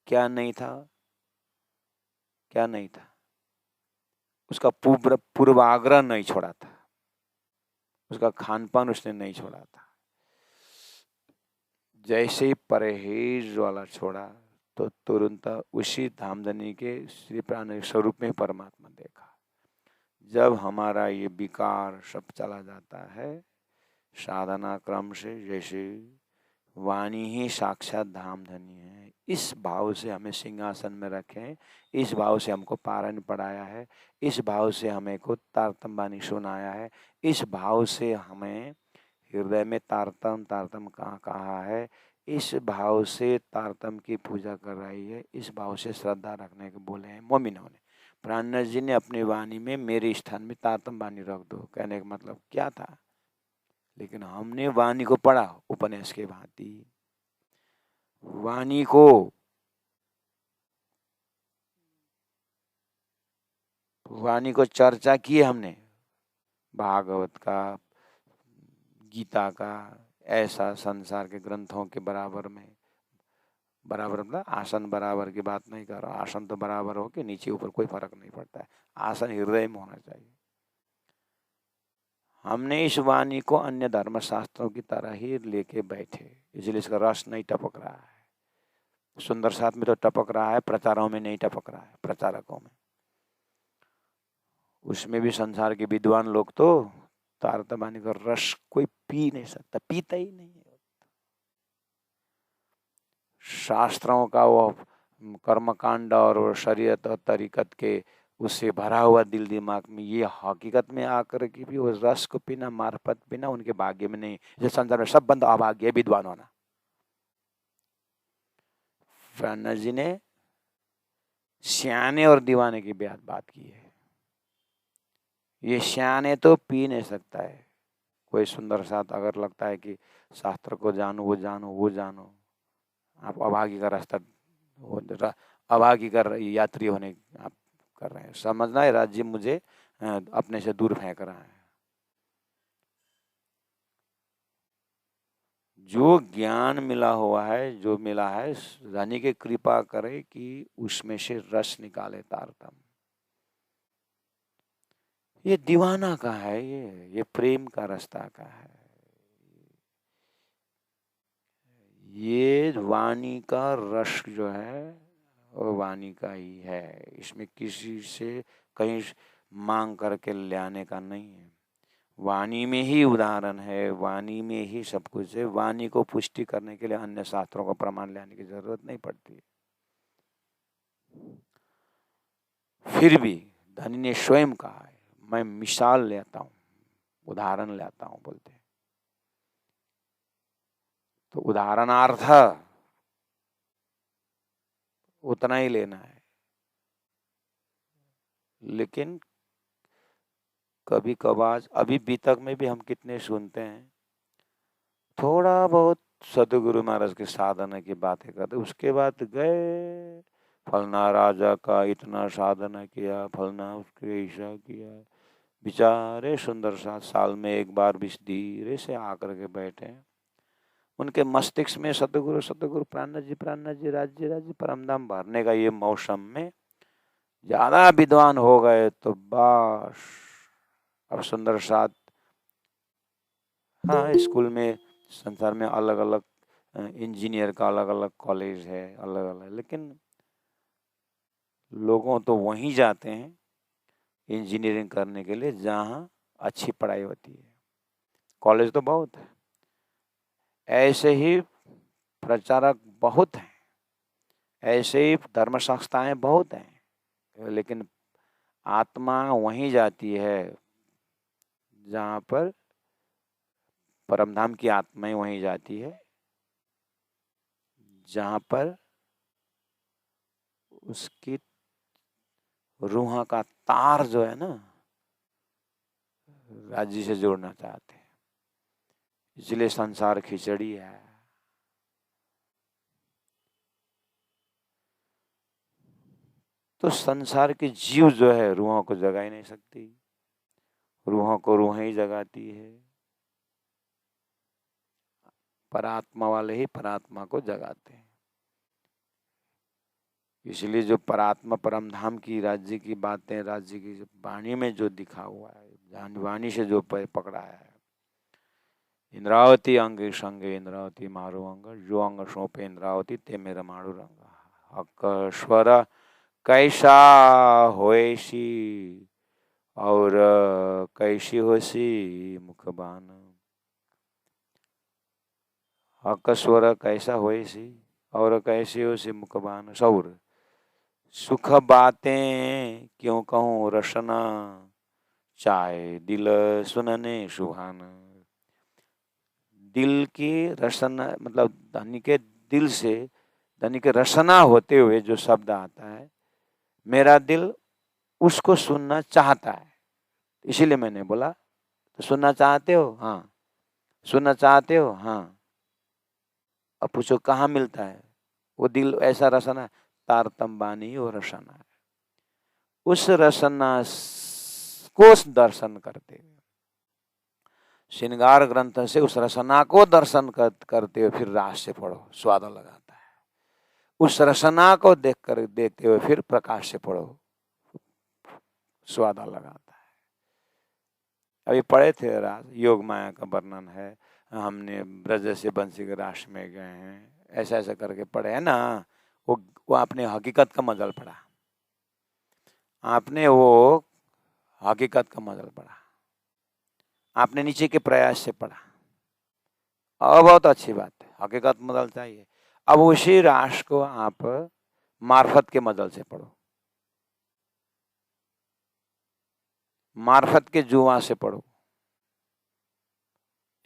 क्या नहीं था? क्या नहीं था? उसका पूर्वाग्रह नहीं छोड़ा था, उसका खान पान उसने नहीं छोड़ा था। जैसे ही परहेज वाला छोड़ा तो तुरंत उसी धामधनी के श्री प्राण स्वरूप में परमात्मा देखा। जब हमारा ये विकार सब चला जाता है साधना क्रम से, जैसे वाणी ही साक्षात धामधनी है, इस भाव से हमें सिंहासन में रखें, इस भाव से हमको पारण पढ़ाया है, इस भाव से हमें को तारतम्य वाणी सुनाया है, इस भाव से हमें हृदय में तारतम कहाँ कहा है, इस भाव से तारतम की पूजा कर रही है, इस भाव से श्रद्धा रखने के बोले हैं मोमिनों ने। प्राणनाथ जी ने अपनी वाणी में मेरे स्थान में तारतम वाणी रख दो, कहने का मतलब क्या था? लेकिन हमने वाणी को पढ़ा उपन्यास के भांति, वाणी को चर्चा की हमने, भागवत का, गीता का, ऐसा संसार के ग्रंथों के बराबर में, बराबर मतलब आसन बराबर की बात नहीं कर रहा, आसन तो बराबर हो के नीचे ऊपर कोई फर्क नहीं पड़ता है, आसन हृदय में होना चाहिए। हमने इस वाणी को अन्य धर्म शास्त्रों की तरह ही लेके बैठे, इसलिए इसका रस नहीं टपक रहा है। सुंदर साथ में तो टपक रहा है, प्रचारों में नहीं टपक रहा है, प्रचारकों में। उसमें भी संसार के विद्वान लोग तो तारतम्य का रस कोई पी नहीं सकता, पीता ही नहीं है। शास्त्रों का वो कर्मकांड और वो शरीयत और तरीकत के उससे भरा हुआ दिल दिमाग में ये हकीकत में आकर के भी उस रस को पीना, मार्फत पीना उनके भाग्य में नहीं। जैसे संसार में सब बंद अभाग्य है विद्वान होना। फर्नांड जी ने सियाने और दीवाने की बात की है। ये सियाने तो पी नहीं सकता है। कोई सुंदर साथ अगर लगता है कि शास्त्र को जानो, वो जानो, वो जानो, आप अभागी का रास्ता, अभागी का यात्री होने आप कर रहे हैं। समझना है राज्य मुझे अपने से दूर फेंक रहा है। जो ज्ञान मिला हुआ है, जो मिला है, रानी की कृपा करे कि उसमें से रस निकाले तारतम्य। ये दीवाना का है, ये प्रेम का रास्ता का है। ये वाणी का रस जो है वो वाणी का ही है। इसमें किसी से कहीं मांग करके लाने का नहीं है। वाणी में ही उदाहरण है, वाणी में ही सब कुछ है। वाणी को पुष्टि करने के लिए अन्य शास्त्रों का प्रमाण लाने की जरूरत नहीं पड़ती। फिर भी धनी ने स्वयं कहा है, मैं मिसाल लेता हूं, उदाहरण लेता हूं बोलते हैं। तो उदाहरणार्थ उतना ही लेना है। लेकिन कभी कभार अभी बीतक में भी हम कितने सुनते हैं, थोड़ा बहुत सदगुरु महाराज के साधना की बातें करते, उसके बाद गए फलना राजा का इतना साधना किया, फलना उसके ऐसा किया। बेचारे सुंदर साल में एक बार भी धीरे से आकर के बैठे, उनके मस्तिष्क में सतगुरु सतगुरु प्राणनाथ जी राज्य राज्य परमधाम भरने का ये मौसम में ज्यादा विद्वान हो गए तो बस अब सुंदर साथ। हाँ, स्कूल में संसार में अलग अलग इंजीनियर का अलग अलग कॉलेज है, अलग अलग, लेकिन लोगों तो वहीं जाते हैं इंजीनियरिंग करने के लिए जहाँ अच्छी पढ़ाई होती है। कॉलेज तो बहुत है, ऐसे ही प्रचारक बहुत हैं, ऐसे ही धर्म संस्थाएं बहुत हैं, लेकिन आत्मा वहीं जाती है जहाँ पर परमधाम की आत्माएं वहीं जाती है जहाँ पर उसकी रूह का तार जो है ना राज्य से जोड़ना चाहते हैं। इसलिए संसार खिचड़ी है। तो संसार की जीव जो है रूहों को जगा ही नहीं सकती, रूहों को रूहें ही जगाती है। परात्मा वाले ही परात्मा को जगाते हैं। इसलिए जो परात्मा परमधाम की राज्य की बातें, राज्य की वाणी में जो दिखा हुआ है, वाणी से जो पकड़ा है, इंद्रावती अंग संगे इंद्रावती मारो अंग, जो अंग सौंपे इंद्रावती ते मेरा मारू रंग। हक स्वर कैसा होएसी और कैसी होसी मुखबान। हक स्वर कैसा होएसी और कैसी होसी मुखबान। सौर सुख बातें क्यों कहूँ रसना, चाहे दिल सुनने सुहाना। दिल की रसना मतलब धनी के दिल से, धनी के रसना होते हुए जो शब्द आता है, मेरा दिल उसको सुनना चाहता है। इसीलिए मैंने बोला, तो सुनना चाहते हो? हाँ। सुनना चाहते हो? हाँ। अब पूछो कहाँ मिलता है वो दिल ऐसा रसना? तारतम्बानी वो रसना है। उस रसना को दर्शन करते हुए, श्रृंगार ग्रंथ से उस रसना को दर्शन करते हुए फिर रास से पढ़ो, स्वाद लगाता है। उस रसना को देखते हुए फिर प्रकाश से पढ़ो, स्वाद लगाता है। अभी पढ़े थे रास, योग माया का वर्णन है, हमने ब्रज से बंसी के रास में गए हैं, ऐसा ऐसा करके पढ़े है ना। वो आपने हकीकत का मजल पढ़ा, आपने वो हकीकत का मजल पढ़ा, आपने नीचे के प्रयास से पढ़ा, और बहुत अच्छी बात है, हकीकत मजल चाहिए। अब उसी रास को आप मार्फत के मजल से पढ़ो, मार्फत के जुआ से पढ़ो।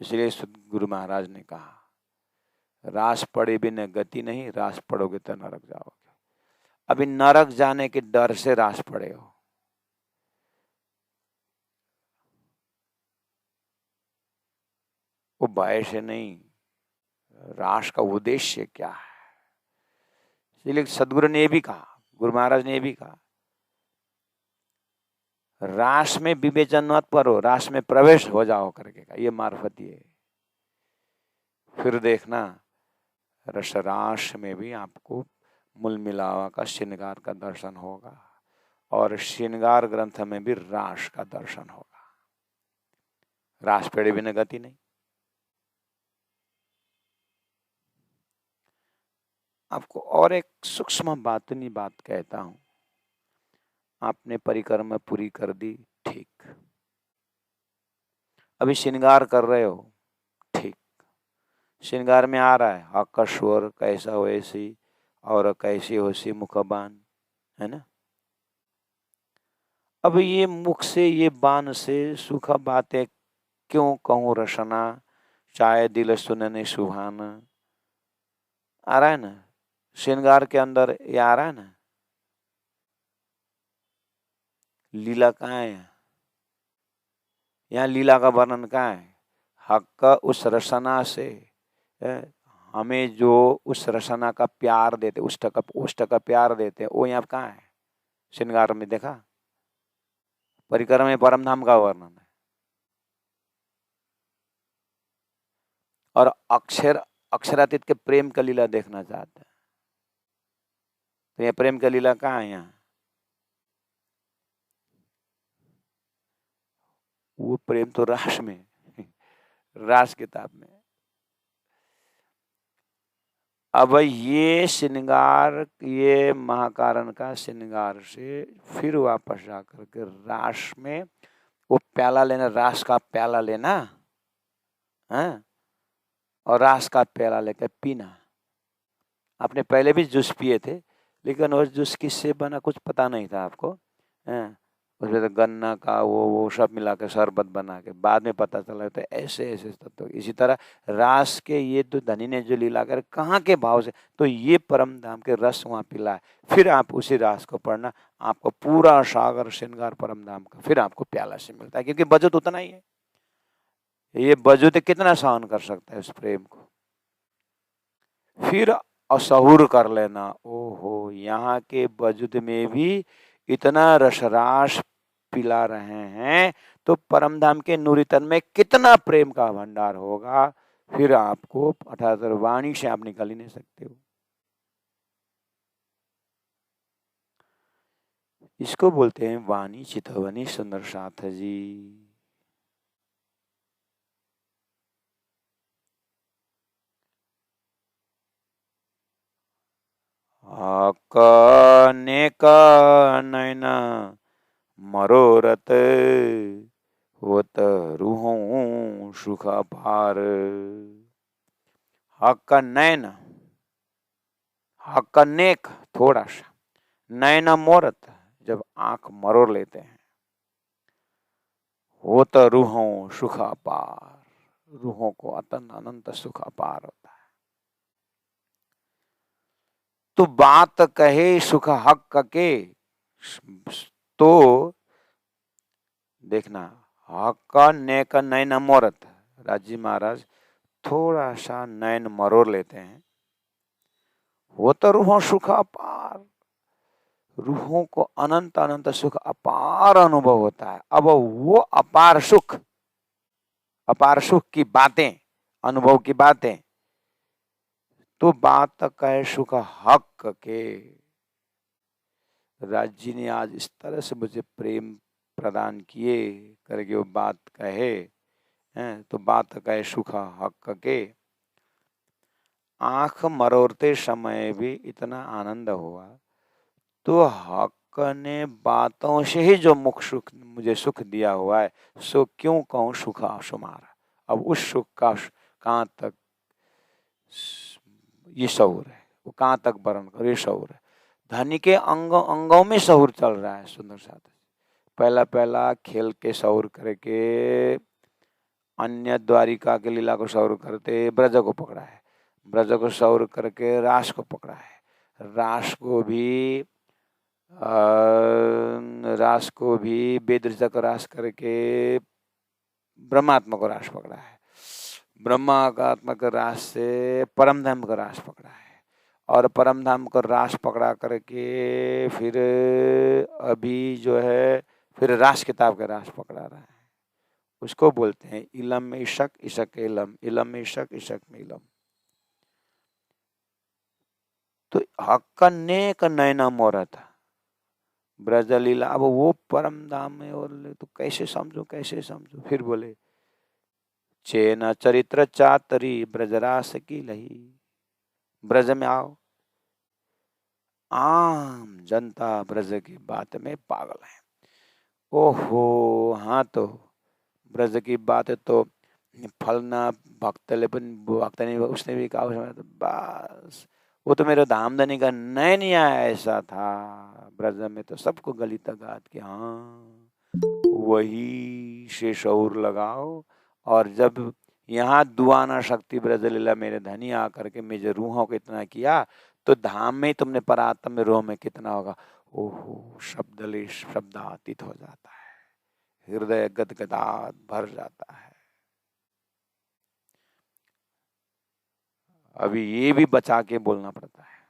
इसलिए गुरु महाराज ने कहा, रास पढ़े बिना गति नहीं, रास पढ़ोगे तो नरक जाओगे। अभी नरक जाने के डर से रास पढ़े हो। वो भय से नहीं, रास का उद्देश्य क्या है। इसलिए सदगुरु ने भी कहा, गुरु महाराज ने भी कहा, रास में विवेचन मत करो, रास में प्रवेश हो जाओ करके का, ये मार्फत ही है। फिर देखना रस रास में भी आपको मूल मिलावा का श्रृंगार का दर्शन होगा, और श्रृंगार ग्रंथ में भी रास का दर्शन होगा। रास पेड़े बिना गति नहीं। आपको और एक सूक्ष्म बातनी बात कहता हूं, आपने परिक्रमा पूरी कर दी, ठीक, अभी श्रृंगार कर रहे हो, ठीक, श्रृंगार में आ रहा है हक का स्वर कैसा हो ऐसी और कैसी हो सी मुखबान, है ना। अब ये मुख से, ये बान से सुख बातें क्यों कहूं रसना, चाहे दिल सुनने सुहाना, आ रहा है ना, श्रृंगार के अंदर ये आ रहा है ना। लीला कहाँ है यहाँ लीला का वर्णन कहाँ है। हक का उस रसना से हमें जो उस रसना का प्यार देते, उष्ट का प्यार देते, वो यहाँ कहाँ है, श्रृंगार में देखा। परिक्रमा में परम धाम का वर्णन है, और अक्षरातीत के प्रेम का लीला देखना चाहते हैं, तो ये प्रेम का लीला कहाँ है यहाँ। वो प्रेम तो रास में, रास किताब में। अब ये श्रृंगार, ये महाकारण का श्रृंगार से फिर वापस आकर के रास में वो प्याला लेना, रास का प्याला लेना है, और रास का प्याला लेकर पीना। आपने पहले भी जूस पिए थे, लेकिन उस जूस किससे बना कुछ पता नहीं था आपको, है? उसमें तो गन्ना का वो सब मिला के शरबत बना के बाद में पता चला, तो ऐसे ऐसे तत्व। इसी तरह रास के ये तो धनी ने जो लीला कर कहाँ के भाव से, तो ये परम धाम के रस वहाँ पिला है। फिर आप उसी रास को पढ़ना, आपको पूरा सागर श्रृंगार परम धाम का फिर आपको प्याला से मिलता है, क्योंकि वजूद उतना ही है। ये वजूद कितना सहन कर सकता है उस प्रेम को। फिर असहुर कर लेना, ओहो यहाँ के वजूद में भी इतना रसरास पिला रहे हैं, तो परमधाम के नूरितन में कितना प्रेम का भंडार होगा। फिर आपको अर्थात वाणी से आप निकल ही नहीं सकते हो। इसको बोलते हैं वाणी चितवनी सुंदर साथ जी। अनेक नयन मरोरत होत रूहों सुख अपार। हक नैन, हक नेक थोड़ा सा, नैन मोरत जब आंख मरोड़ लेते हैं, होत रूहों सुख अपार, रूहों को अनंत सुख अपार होता है। तो बात कहे सुख हक के, तो देखना हक नेक नैन मोरत, राजी महाराज थोड़ा सा नैन मरोड़ लेते हैं, वो तो रूहों सुख अपार, रूहों को अनंत अनंत सुख अपार अनुभव होता है। अब वो अपार सुख की बातें, अनुभव की बातें, तो बात कहे सुख हक के। राज जी ने आज इस तरह से मुझे प्रेम प्रदान किए करके वो बात कहे हैं, तो बात कहे सुख हक के। आंख मरोड़ते समय भी इतना आनंद हुआ, तो हक हक ने बातों से ही जो मुझे सुख दिया हुआ है, सो क्यों कहूँ सुखा शुमार। अब उस सुख का कहाँ तक ये शऊर है, वो कहाँ तक वर्णन कर, ये शऊर है। धनी के अंगों अंगों में शऊर चल रहा है। सुंदर साथ पहला पहला खेल के शऊर करके अन्य द्वारिका के लीला को शौर करते ब्रज को पकड़ा है, ब्रज को शौर करके रास को पकड़ा है, रास को भी वेदृजक रास करके ब्रह्मात्मक रास पकड़ा है, ब्रह्मात्मक रास से परम धाम का रास पकड़ा है, और परम धाम को रास पकड़ा करके फिर अभी जो है फिर रास किताब का रास पकड़ा रहा है। उसको बोलते हैं इलम में इशक, इशक इलम, इलम में इशक, इशक में इलम। तो हक नेक नैना मोरा था ब्रज लीला। अब वो परम धाम में और तो कैसे समझो, कैसे समझो। फिर बोले चेना चरित्र चातरी ब्रजरास की लही। ब्रज में आओ, आम जनता ब्रज की बात में पागल है। ओहो, हाँ तो ब्रज की बात है तो फलना भक्तले पण भक्तने उसने भी कहा बस वो तो मेरे धामधनी का नैनिया ऐसा था। ब्रज में तो सबको गली तक आत के हाँ वही से शऊर लगाओ। और जब यहाँ दुआना शक्ति ब्रज लीला मेरे धनी आकर के मेरे रूहों को इतना किया, तो धाम में तुमने परात्म में रूह में कितना होगा। ओहो, शब्दलेश शब्दातीत हो जाता है, हृदय गदगदात भर जाता है। अभी ये भी बचा के बोलना पड़ता है।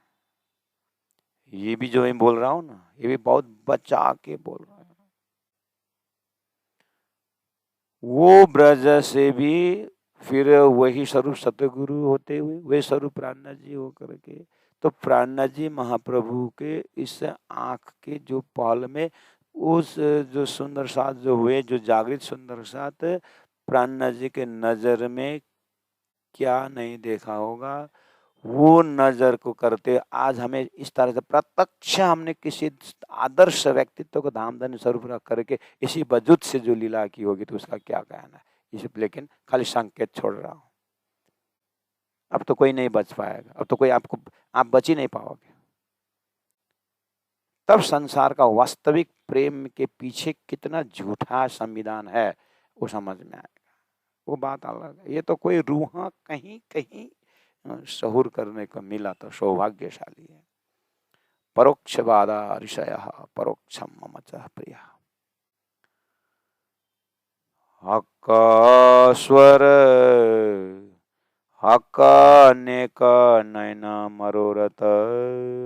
ये भी जो मैं बोल रहा हूं ना, ये भी बहुत बचा के बोल रहा है। वो ब्रज से भी फिर वही स्वरूप सतगुरु होते हुए वे स्वरूप प्राणनाथ जी होकर के, तो प्राणनाथ जी महाप्रभु के इस आंख के जो पहल में उस जो सुंदर साथ जो हुए, जो जागृत सुंदर साथ, प्राणनाथ जी के नजर में क्या नहीं देखा होगा। वो नजर को करते आज हमें इस तरह से प्रत्यक्ष हमने किसी आदर्श व्यक्तित्व को धामधनी स्वरूप रख करके इसी वजूद से जो लीला की होगी, तो उसका क्या कहना है। इस लेकिन खाली संकेत छोड़ रहा हूं। अब तो कोई नहीं बच पाएगा, अब तो कोई आप बच ही नहीं पाओगे। तब संसार का वास्तविक प्रेम के पीछे कितना झूठा संविधान है वो समझ में आएगा। वो बात अलग है। ये तो कोई रूहा कहीं कहीं शहूर करने को मिला तो सौभाग्यशाली है। परोक्षवादा ऋषय परोक्षम मम च प्रिय। हक स्वर हक नेक नैन मरोरत,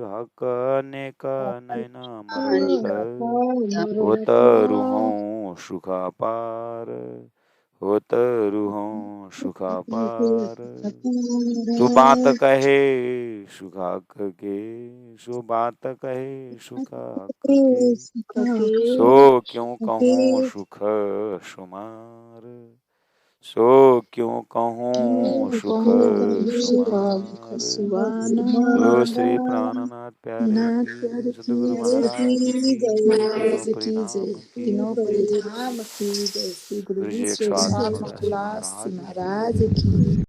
हक नेक नैन मरोरत, होत रूहों सुख पार, होत रूहों सुख पार। सो बात कहे सुख के, सो बात कहे सुख के, सो क्यों कहूँ सुख सुमार, सो क्यों कहूँ सुख सुमार। बोलो श्री प्राणनाथ प्यारे की, सतगुरु महाराज की, तीनों परिधाम की, ऋषि 108 चौरासी महाराज की।